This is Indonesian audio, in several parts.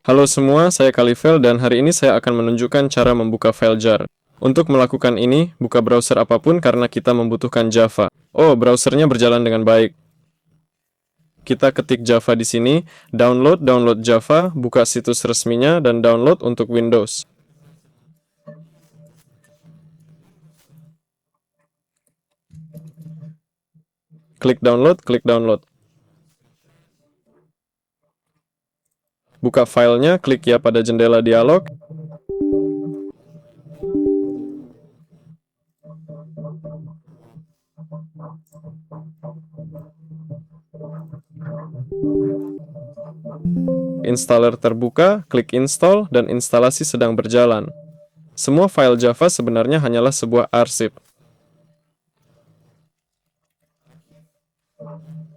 Halo semua, saya Kalivel dan hari ini saya akan menunjukkan cara membuka file jar. Untuk melakukan ini, buka browser apapun karena kita membutuhkan Java. Oh, browsernya berjalan dengan baik. Kita ketik Java di sini, download Java, buka situs resminya dan download untuk Windows. Klik download. Buka filenya, klik ya pada jendela dialog. Installer terbuka, klik install, dan instalasi sedang berjalan. Semua file Java sebenarnya hanyalah sebuah arsip.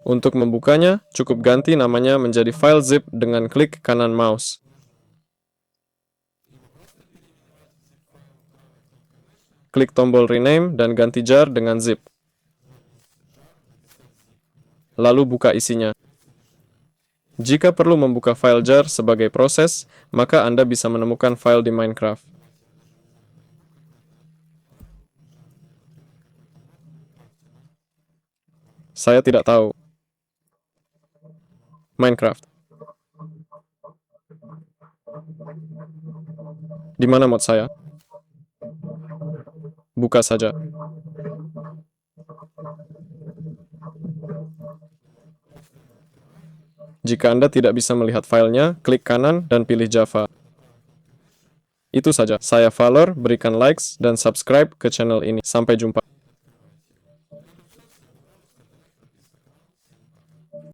Untuk membukanya, cukup ganti namanya menjadi file zip dengan klik kanan mouse. Klik tombol rename dan ganti jar dengan zip. Lalu buka isinya. Jika perlu membuka file jar sebagai proses, maka Anda bisa menemukan file di Minecraft. Saya tidak tahu. Minecraft. Di mana mod saya? Buka saja. Jika Anda tidak bisa melihat filenya, klik kanan dan pilih Java. Itu saja. Saya Valor, berikan likes dan subscribe ke channel ini. Sampai jumpa.